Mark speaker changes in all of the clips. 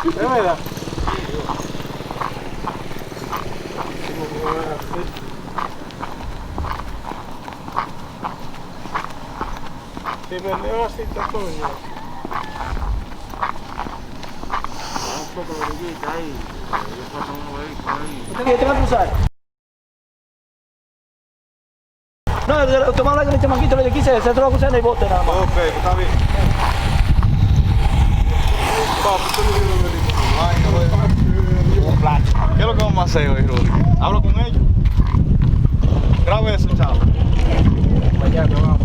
Speaker 1: ¿Es verdad? Si me leo así, está todo bien. ¿Usted te va a cruzar? No, usted va a hablar con el chamaquito de 15, se te va a cruzar en el bote nada más.
Speaker 2: Ok, está bien. ¿Qué es lo que vamos a hacer hoy, Rudy? Hablo con ellos. Graba eso, chavo.
Speaker 1: Allá, que vamos.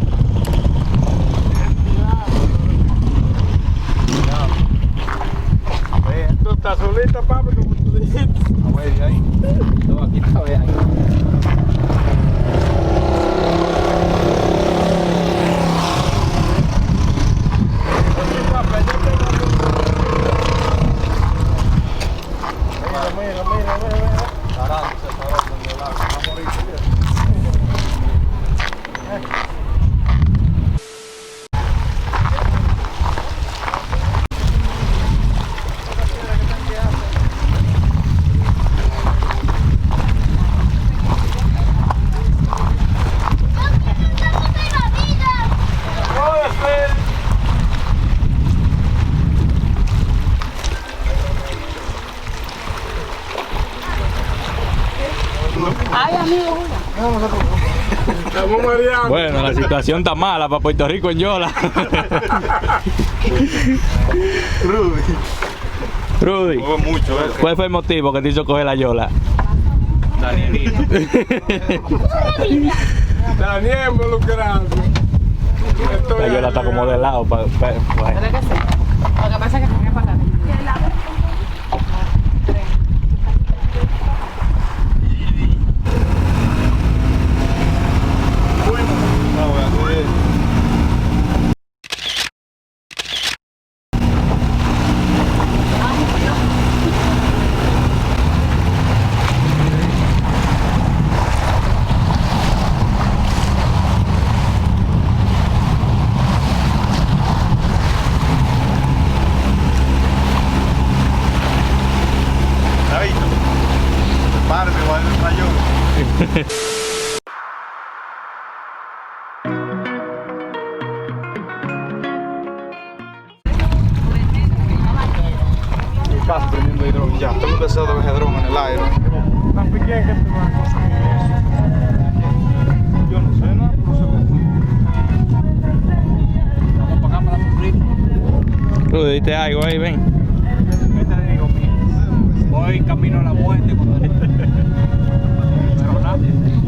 Speaker 1: Tú estás solita, papi, como tú dijiste.
Speaker 2: A ver, ahí.
Speaker 1: No, aquí está, ve ahí.
Speaker 3: Ay, amigo.
Speaker 1: Estamos mareando.
Speaker 4: Bueno, la situación está mala para Puerto Rico en Yola. Rudy,
Speaker 2: Mucho,
Speaker 4: ¿cuál fue el motivo que te hizo coger la Yola?
Speaker 1: Daniel involucrado.
Speaker 4: La Yola está como de lado.
Speaker 3: ¿Verdad que sí? Lo que pasa es que se me pasa.
Speaker 2: Casi prendiendo hidrón. Ya, tengo un deseo de ver hidrón en el aire.
Speaker 1: Tan pequeña que te va a conseguir eso.
Speaker 2: Yo no sé nada, no sé cómo.
Speaker 1: Vamos para acá para cumplir.
Speaker 4: Rudy, diste algo ahí, ven.
Speaker 1: ¿Qué te digo, mío? Voy camino a la muerte. Pero nada.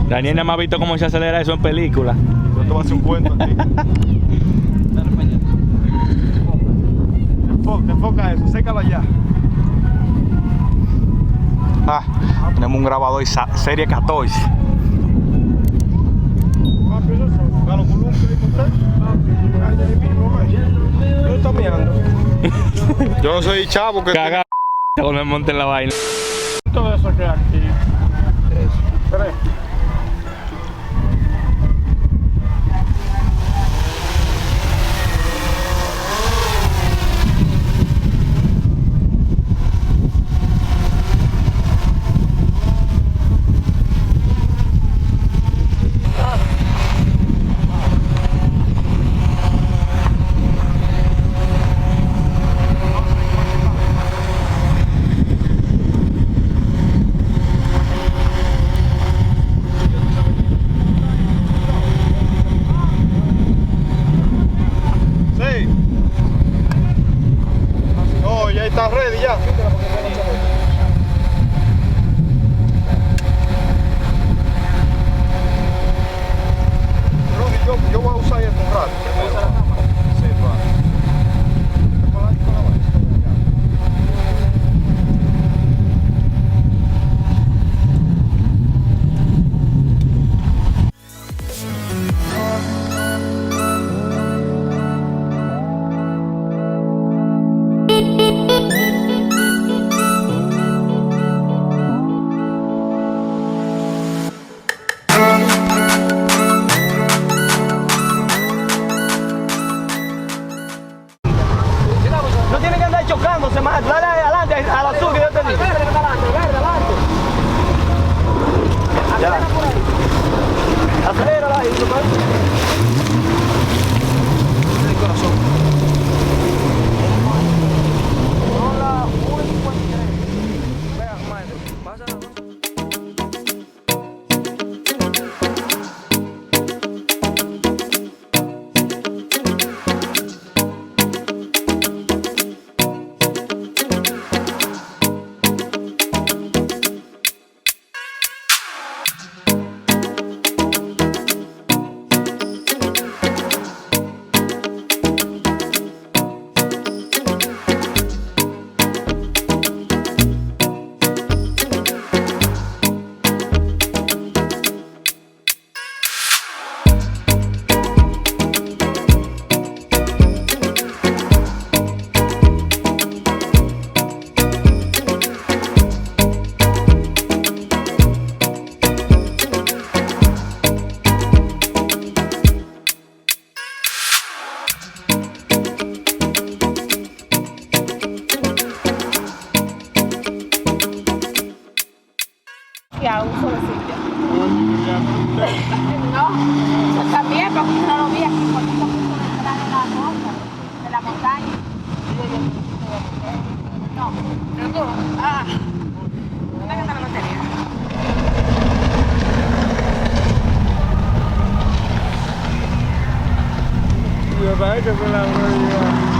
Speaker 4: Daniel nada más ha visto cómo se acelera eso en película.
Speaker 2: Yo te voy a hacer un cuento aquí.
Speaker 1: Dale para allá.
Speaker 2: Enfoca eso, sécalo allá. Ah, tenemos un grabador serie 14.
Speaker 1: Papi, eso son.
Speaker 2: ¿A los columpios ahí con usted?
Speaker 1: Papi, allá ahí mismo, güey. Yo estoy mirando.
Speaker 2: Yo no soy chavo que...
Speaker 4: Caga cuando me monte en la vaina.
Speaker 1: Todo eso que hay aquí. Tres.
Speaker 3: la montaña. No, pero tú. Ah. ¿Dónde está la batería?
Speaker 1: Me parece que fue la buena.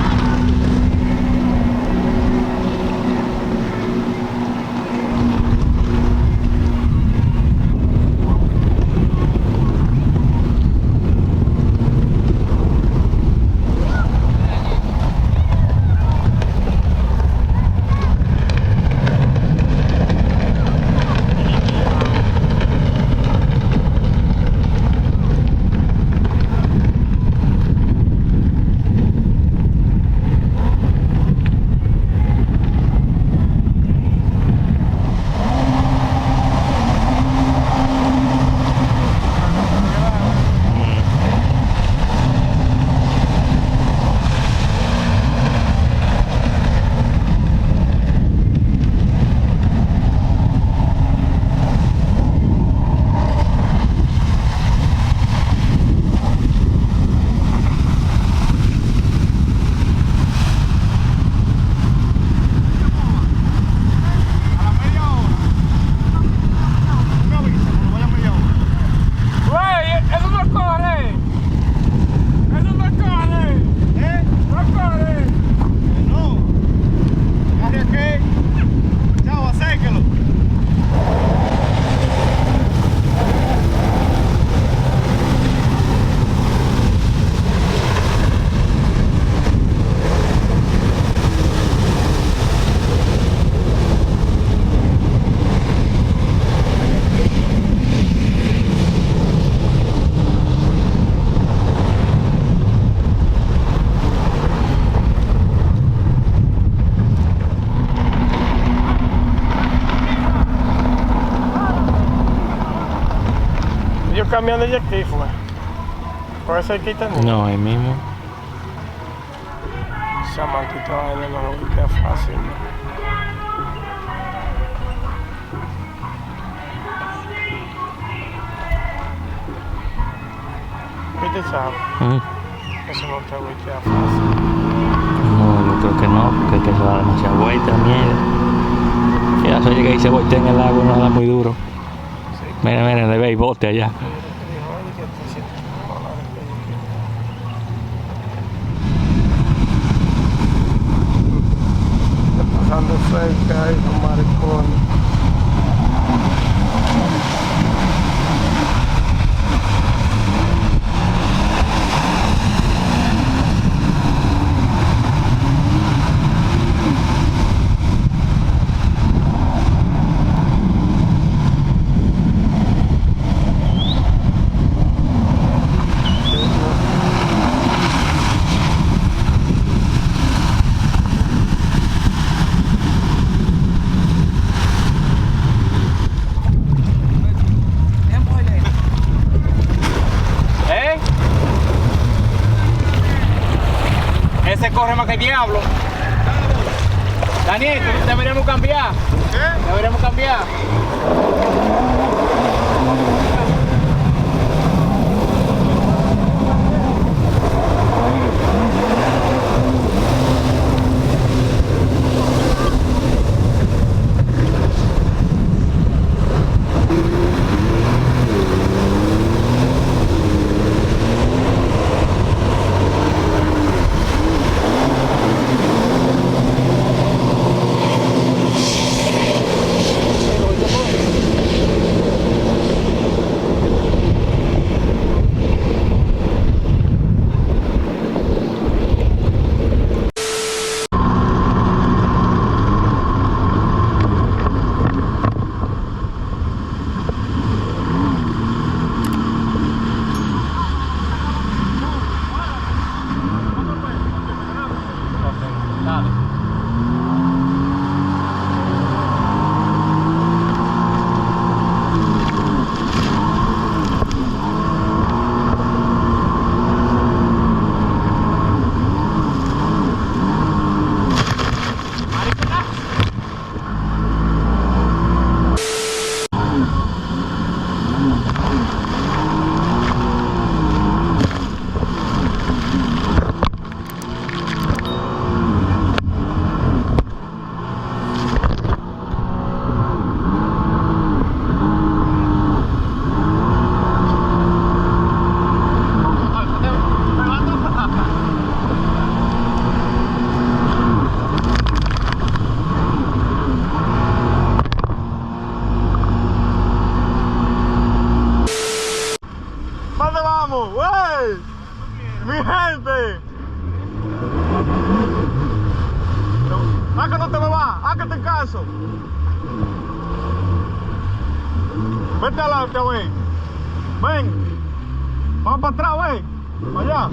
Speaker 1: Cambiando de Jetski fue. Por eso hay que quitar.
Speaker 4: No, ahí mismo.
Speaker 1: Esa maldita vaina no lo queda fácil. ¿Viste, sabes? Eso no te queda fácil.
Speaker 4: No, yo creo que no, porque es que se da demasiada vuelta, mierda. Ya soy que ahí se voltea en el agua, no da muy duro. Mira, mira, le ve y bote allá.
Speaker 1: Pasando cerca ahí con maricones.
Speaker 2: Ese corre más que el diablo. Daniel, deberíamos cambiar. ¿Qué? Deberíamos cambiar. ¡Ah, que no te me va! ¡Ah, que te canso! Vete adelante, güey. Ven. Vamos para atrás, güey. Para allá.